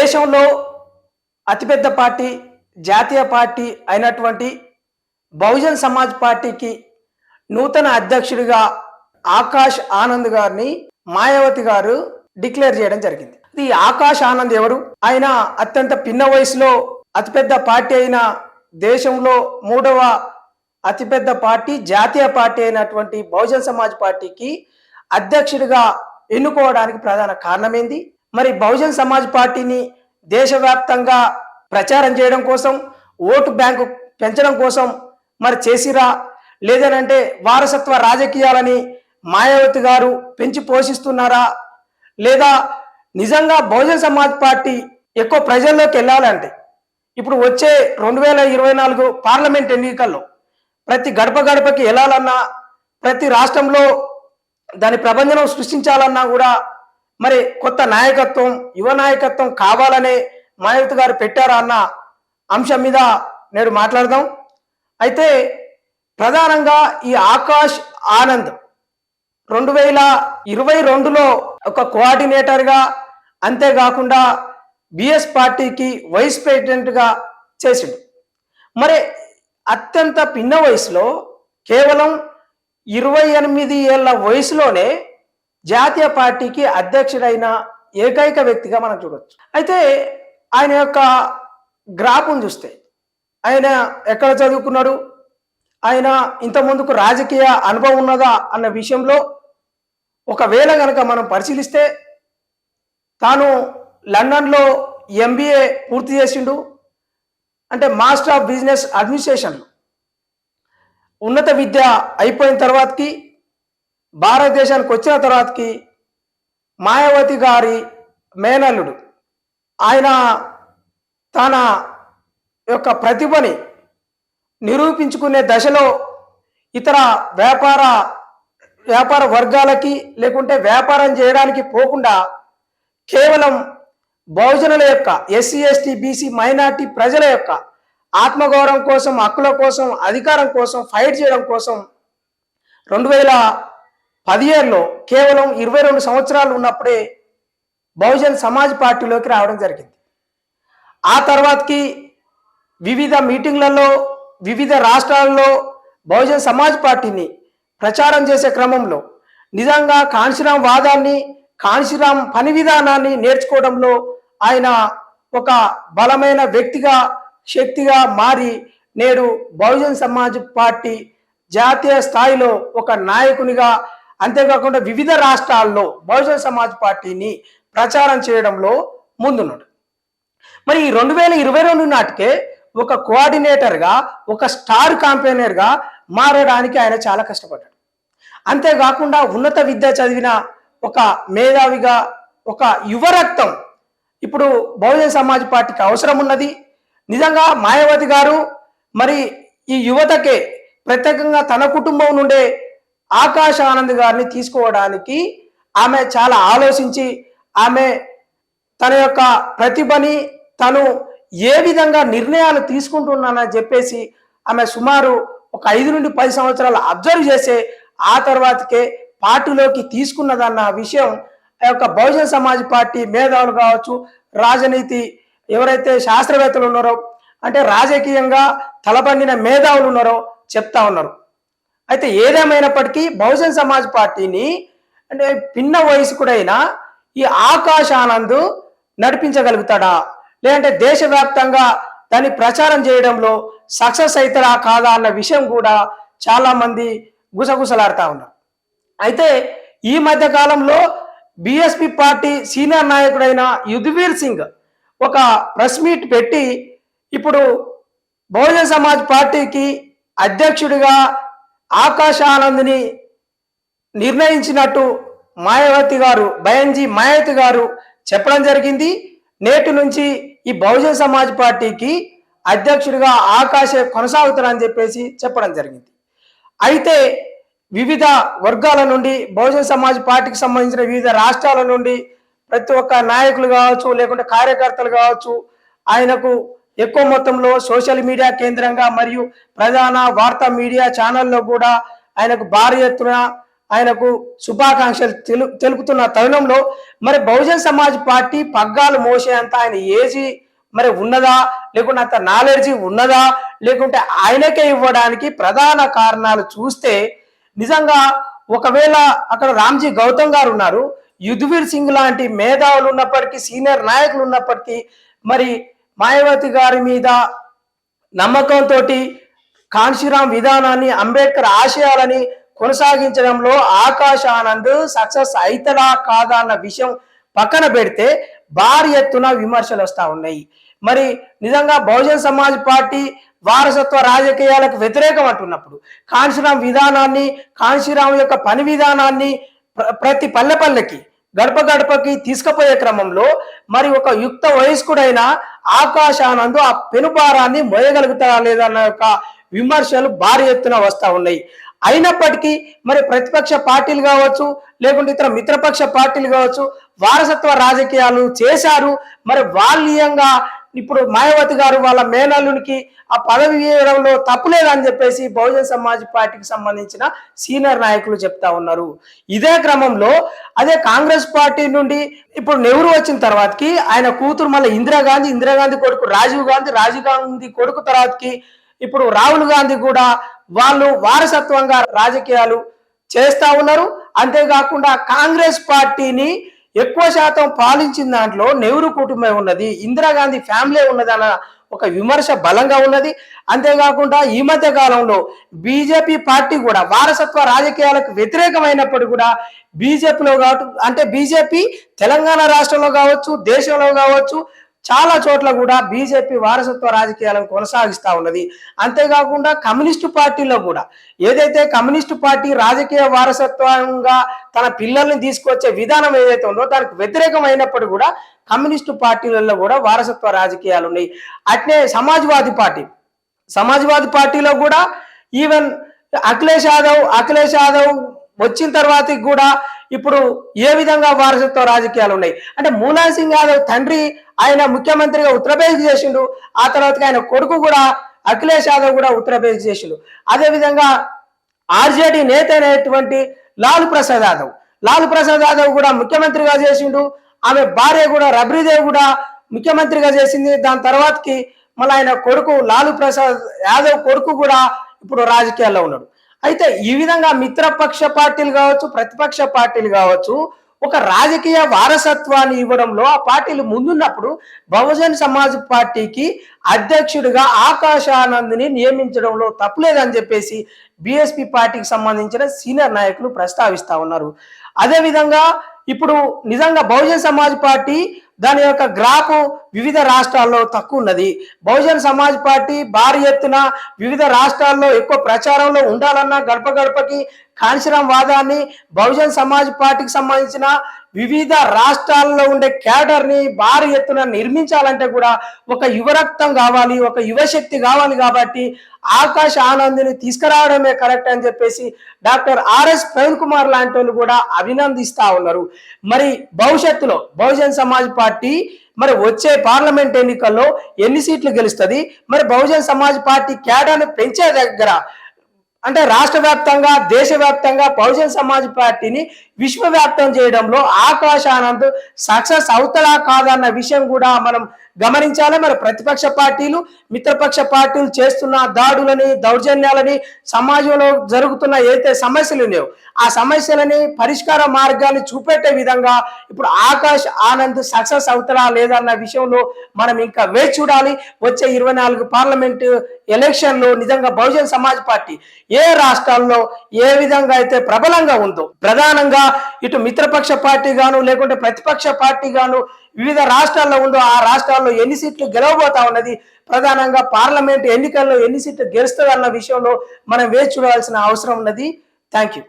దేశంలో అతిపెద్ద పార్టీ, జాతీయ పార్టీ అయినటువంటి బహుజన్ సమాజ్ పార్టీకి నూతన అధ్యక్షుడిగా ఆకాష్ ఆనంద్ గారిని మాయావతి గారు డిక్లేర్ చేయడం జరిగింది. ఈ ఆకాష్ ఆనంద్ ఎవరు? ఆయన అత్యంత పిన్న వయసులో అతిపెద్ద పార్టీ అయిన దేశంలో మూడవ అతిపెద్ద పార్టీ, జాతీయ పార్టీ అయినటువంటి బహుజన్ సమాజ్ పార్టీకి అధ్యక్షుడిగా ఎన్నుకోవడానికి ప్రధాన కారణం ఏంది? మరి బహుజన్ సమాజ్ పార్టీని దేశవ్యాప్తంగా ప్రచారం చేయడం కోసం, ఓటు బ్యాంకు పెంచడం కోసం మరి చేసిరా, లేదనంటే వారసత్వ రాజకీయాలని మాయావతి గారు పెంచి పోషిస్తున్నారా, లేదా నిజంగా బహుజన్ సమాజ్ పార్టీ ఎక్కువ ప్రజల్లోకి వెళ్ళాలంటే ఇప్పుడు వచ్చే 2024 పార్లమెంట్ ఎన్నికల్లో ప్రతి గడప గడపకి వెళ్ళాలన్నా, ప్రతి రాష్ట్రంలో దాని ప్రభంజనం సృష్టించాలన్నా కూడా మరి కొత్త నాయకత్వం, యువ నాయకత్వం కావాలనే మాయావతి గారు పెట్టారా అన్న అంశం మీద నేడు మాట్లాడదాం. అయితే ప్రధానంగా ఈ ఆకాష్ ఆనంద్ 2022లో ఒక కోఆర్డినేటర్గా, అంతేకాకుండా బిఎస్ పార్టీకి వైస్ ప్రెసిడెంట్గా చేసిండు. మరి అత్యంత పిన్న వయసులో, కేవలం 28 ఏళ్ల వయసులోనే జాతీయ పార్టీకి అధ్యక్షుడైన ఏకైక వ్యక్తిగా మనం చూడవచ్చు. అయితే ఆయన యొక్క గ్రాఫ్ను చూస్తే ఆయన ఎక్కడ చదువుకున్నాడు, ఆయన ఇంత ముందుకు రాజకీయ అనుభవం ఉన్నదా అన్న విషయంలో ఒకవేళ కనుక మనం పరిశీలిస్తే తాను లండన్లో ఎంబీఏ పూర్తి చేసిండు. అంటే మాస్టర్ ఆఫ్ బిజినెస్ అడ్మినిస్ట్రేషన్ ఉన్నత విద్య అయిపోయిన తర్వాతకి భారతదేశానికి వచ్చిన తర్వాతకి మాయావతి గారి మేనల్లుడు ఆయన తన యొక్క ప్రతిభని నిరూపించుకునే దశలో ఇతర వ్యాపార వర్గాలకి లేకుంటే వ్యాపారం చేయడానికి పోకుండా కేవలం బహుజనుల యొక్క, ఎస్సీ ఎస్టీ బీసీ మైనార్టీ ప్రజల యొక్క ఆత్మగౌరవం కోసం, హక్కుల కోసం, అధికారం కోసం ఫైట్ చేయడం కోసం 2017లో కేవలం 22 సంవత్సరాలు ఉన్నప్పుడే బహుజన్ సమాజ్ పార్టీలోకి రావడం జరిగింది. ఆ తర్వాతకి వివిధ మీటింగ్లలో, వివిధ రాష్ట్రాల్లో బహుజన్ సమాజ్ పార్టీని ప్రచారం చేసే క్రమంలో నిజంగా కాన్షీరాం వాదాన్ని, కాన్షీరాం పని విధానాన్ని నేర్చుకోవడంలో ఆయన ఒక బలమైన వ్యక్తిగా, శక్తిగా మారి నేడు బహుజన్ సమాజ్ పార్టీ జాతీయ స్థాయిలో ఒక నాయకునిగా, అంతేకాకుండా వివిధ రాష్ట్రాల్లో బహుజన్ సమాజ్ పార్టీని ప్రచారం చేయడంలో ముందున్నాడు. మరి 2022 నాటికే ఒక కోఆర్డినేటర్గా, ఒక స్టార్ కాంపెయినర్గా మారడానికి ఆయన చాలా కష్టపడ్డాడు. అంతేకాకుండా ఉన్నత విద్య చదివిన ఒక మేధావిగా, ఒక యువరక్తం ఇప్పుడు బహుజన్ సమాజ్ పార్టీకి అవసరం ఉన్నది. నిజంగా మాయావతి గారు మరి ఈ యువతకే ప్రత్యేకంగా తన కుటుంబం నుండే ఆకాష్ ఆనంద్ గారిని తీసుకోవడానికి ఆమె చాలా ఆలోచించి, ఆమె తన యొక్క ప్రతిభని తను ఏ విధంగా నిర్ణయాలు తీసుకుంటున్నానని చెప్పేసి ఆమె సుమారు ఒక 5 నుండి 10 సంవత్సరాలు అబ్జర్వ్ చేసే ఆ తర్వాతకే పార్టీలోకి తీసుకున్నదన్న విషయం ఆ యొక్క బహుజన్ సమాజ్ పార్టీ మేధావులు కావచ్చు, రాజనీతి ఎవరైతే శాస్త్రవేత్తలు ఉన్నారో, అంటే రాజకీయంగా తలబండిన మేధావులు ఉన్నారో చెప్తా ఉన్నారు. అయితే ఏదేమైనప్పటికీ బహుజన్ సమాజ్ పార్టీని అంటే పిన్న వయసుకుడైన ఈ ఆకాష్ ఆనంద్ నడిపించగలుగుతాడా, లేదంటే దేశవ్యాప్తంగా దాన్ని ప్రచారం చేయడంలో సక్సెస్ అవుతారా కాదా అన్న విషయం కూడా చాలా మంది గుసగుసలాడుతూ ఉన్నారు. అయితే ఈ మధ్య కాలంలో బిఎస్పి పార్టీ సీనియర్ నాయకుడైన యుద్వీర్ సింగ్ ఒక ప్రెస్ మీట్ పెట్టి ఇప్పుడు బహుజన్ సమాజ్ పార్టీకి అధ్యక్షుడిగా ఆకాష్ ఆనంద్ని నిర్ణయించినట్టు మాయావతి గారు చెప్పడం జరిగింది. నేటి నుంచి ఈ బహుజన్ సమాజ్ పార్టీకి అధ్యక్షుడిగా ఆకాశే కొనసాగుతారని చెప్పేసి చెప్పడం జరిగింది. అయితే వివిధ వర్గాల నుండి, బహుజన్ సమాజ్ పార్టీకి సంబంధించిన వివిధ రాష్ట్రాల నుండి ప్రతి ఒక్క నాయకులు కావచ్చు, లేకుంటే కార్యకర్తలు కావచ్చు, ఆయనకు ఎక్కువ మొత్తంలో సోషల్ మీడియా కేంద్రంగా మరియు ప్రధాన వార్తా మీడియా ఛానల్లో కూడా ఆయనకు భారీ ఎత్తున ఆయనకు శుభాకాంక్షలు తెలుపుతున్న తరుణంలో మరి బహుజన్ సమాజ్ పార్టీ పగ్గాలు మోసేంత ఆయన ఏజీ మరి ఉన్నదా, లేకుంటే అంత నాలెడ్జీ ఉన్నదా, లేకుంటే ఆయనకే ఇవ్వడానికి ప్రధాన కారణాలు చూస్తే నిజంగా ఒకవేళ అక్కడ రామ్జీ గౌతమ్ గారు ఉన్నారు, యుద్వీర్ సింగ్ లాంటి మేధావులు ఉన్నప్పటికీ, సీనియర్ నాయకులు ఉన్నప్పటికీ, మరి మాయావతి గారి మీద నమ్మకంతో కాన్షీరామ్ విధానాన్ని, అంబేద్కర్ ఆశయాలని కొనసాగించడంలో ఆకాష్ ఆనంద్ సక్సెస్ అవుతాడా కాదా అన్న విషయం పక్కన పెడితే భారీ ఎత్తున విమర్శలు వస్తూ ఉన్నాయి. మరి నిజంగా బహుజన్ సమాజ్ పార్టీ వారసత్వ రాజకీయాలకు వ్యతిరేకం అంటున్నప్పుడు కాన్షీరామ్ విధానాన్ని, కాన్షీరామ్ యొక్క పని విధానాన్ని ప్రతి పల్లెకి గడప గడపకి తీసుకుపోయే క్రమంలో మరి ఒక యుక్త వయస్కుడైన ఆకాష్ ఆనంద్ ఆ పెనుభారాన్ని మోయగలుగుతారా లేదన్న యొక్క విమర్శలు భారీ ఎత్తున వస్తూ ఉన్నాయి. అయినప్పటికీ మరి ప్రతిపక్ష పార్టీలు కావచ్చు, లేకుంటే ఇతర మిత్రపక్ష పార్టీలు కావచ్చు, వారసత్వ రాజకీయాలు చేశారు. మరి వాళ్ళీయంగా ఇప్పుడు మాయావతి గారు వాళ్ళ మేనల్లునికి ఆ పదవి ఇవ్వడంలో తప్పులేదని చెప్పేసి బహుజన్ సమాజ్ పార్టీకి సంబంధించిన సీనియర్ నాయకులు చెప్తా ఉన్నారు. ఇదే క్రమంలో అదే కాంగ్రెస్ పార్టీ నుండి ఇప్పుడు నెహ్రూ వచ్చిన తర్వాతకి ఆయన కూతురు మళ్ళీ ఇందిరాగాంధీ కొడుకు రాజీవ్ గాంధీ కొడుకు తర్వాతకి ఇప్పుడు రాహుల్ గాంధీ కూడా వాళ్ళు వారసత్వంగా రాజకీయాలు చేస్తా ఉన్నారు. అంతేకాకుండా కాంగ్రెస్ పార్టీని ఎక్కువ శాతం పాలించిన దాంట్లో నెహ్రూ కుటుంబం ఉన్నది, ఇందిరాగాంధీ ఫ్యామిలీ ఉన్నదన్న ఒక విమర్శ బలంగా ఉన్నది. అంతేకాకుండా ఈ మధ్య కాలంలో బీజేపీ పార్టీ కూడా వారసత్వ రాజకీయాలకు వ్యతిరేకమైనప్పుడు కూడా బీజేపీలో కావచ్చు, అంటే బీజేపీ తెలంగాణ రాష్ట్రంలో కావచ్చు, దేశంలో కావచ్చు, చాలా చోట్ల కూడా బీజేపీ వారసత్వ రాజకీయాలను కొనసాగిస్తూ ఉన్నది. అంతేకాకుండా కమ్యూనిస్టు పార్టీలో కూడా ఏదైతే కమ్యూనిస్టు పార్టీ రాజకీయ వారసత్వంగా తన పిల్లల్ని తీసుకొచ్చే విధానం ఏదైతే ఉందో దానికి వ్యతిరేకమైనప్పుడు కూడా కమ్యూనిస్టు పార్టీలలో కూడా వారసత్వ రాజకీయాలు ఉన్నాయి. అట్లే సమాజ్వాదీ పార్టీలో కూడా ఈవెన్ అఖిలేష్ యాదవ్ వచ్చిన తర్వాత కూడా ఇప్పుడు ఏ విధంగా వారసత్వ రాజకీయాలు ఉన్నాయి అంటే ములాయం సింగ్ యాదవ్ తండ్రి ఆయన ముఖ్యమంత్రిగా ఉత్తరప్రదేశ్ చేసిండు, ఆ తర్వాత ఆయన కొడుకు కూడా అఖిలేష్ యాదవ్ కూడా ఉత్తరప్రదేశ్ చేసిండు. అదేవిధంగా ఆర్జేడీ నేత అయినటువంటి లాలూ ప్రసాద్ యాదవ్ కూడా ముఖ్యమంత్రిగా చేసిండు, ఆమె భార్య కూడా రబ్రీదేవి కూడా ముఖ్యమంత్రిగా చేసింది. దాని తర్వాతకి మళ్ళీ ఆయన కొడుకు లాలూ ప్రసాద్ యాదవ్ కొడుకు కూడా ఇప్పుడు రాజకీయాల్లో ఉన్నాడు. అయితే ఈ విధంగా మిత్రపక్ష పార్టీలు కావచ్చు, ప్రతిపక్ష పార్టీలు కావచ్చు, ఒక రాజకీయ వారసత్వాన్ని ఇవ్వడంలో ఆ పార్టీలు ముందున్నప్పుడు బహుజన్ సమాజ్ పార్టీకి అధ్యక్షుడిగా ఆకాష్ ఆనంద్ని నియమించడంలో తప్పులేదని చెప్పేసి బీఎస్పీ పార్టీకి సంబంధించిన సీనియర్ నాయకులు ప్రస్తావిస్తా ఉన్నారు. అదేవిధంగా ఇప్పుడు నిజంగా బహుజన్ సమాజ్ పార్టీ దాని యొక్క గ్రాఫ్ వివిధ రాష్ట్రాల్లో తక్కువ ఉన్నది. బహుజన్ సమాజ్ పార్టీ భారీ ఎత్తున వివిధ రాష్ట్రాల్లో ఎక్కువ ప్రచారంలో ఉండాలన్నా గడప గడపకి కాన్షీరామ్ వాదాన్ని బహుజన్ సమాజ్ పార్టీకి సంబంధించిన వివిధ రాష్ట్రాల్లో ఉండే క్యాడర్ని భారీ ఎత్తున నిర్మించాలంటే కూడా ఒక యువరక్తం కావాలి, ఒక యువశక్తి కావాలి. కాబట్టి ఆకాష్ ఆనంద్ని తీసుకురావడమే కరెక్ట్ అని చెప్పేసి డాక్టర్ ఆర్ఎస్ ప్రవీణ్ కుమార్ లాంటి వాళ్ళు కూడా అభినందిస్తా ఉన్నారు. మరి భవిష్యత్తులో బహుజన్ సమాజ్ పార్టీ మరి వచ్చే పార్లమెంట్ ఎన్నికల్లో ఎన్ని సీట్లు గెలుస్తుంది, మరి బహుజన్ సమాజ్ పార్టీ క్యాడర్ని పెంచే దగ్గర అంటే రాష్ట్ర వ్యాప్తంగా దేశవ్యాప్తంగా బహుజన్ సమాజ్ పార్టీని విశ్వవ్యాప్తం చేయడంలో ఆకాష్ ఆనంద్ సక్సెస్ అవుతాడా కాదన్న విషయం కూడా మనం గమనించాలి. మరి ప్రతిపక్ష పార్టీలు మిత్రపక్ష పార్టీలు చేస్తున్న దాడులని దౌర్జన్యాలని సమాజంలో జరుగుతున్న ఏదైతే సమస్యలు ఉన్నాయో ఆ సమస్యలని పరిష్కార మార్గాన్ని చూపెట్టే విధంగా ఇప్పుడు ఆకాష్ ఆనంద్ సక్సెస్ అవుతాడా లేదన్న విషయంలో మనం ఇంకా వేచి చూడాలి. వచ్చే 24 పార్లమెంటు ఎలక్షన్లో నిజంగా బహుజన్ సమాజ్ పార్టీ ఏ రాష్ట్రాల్లో ఏ విధంగా అయితే ప్రబలంగా ఉందో, ప్రధానంగా ఇటు మిత్రపక్ష పార్టీ గాను లేకుంటే ప్రతిపక్ష పార్టీ గాను వివిధ రాష్ట్రాల్లో ఉందో ఆ రాష్ట్రాల్లో ఎన్ని సీట్లు గెలవబోతా ఉన్నది, ప్రధానంగా పార్లమెంట్ ఎన్నికల్లో ఎన్ని సీట్లు గెలుస్తుంది అన్న విషయంలో మనం వేచి చూడాల్సిన అవసరం ఉన్నది. Thank you.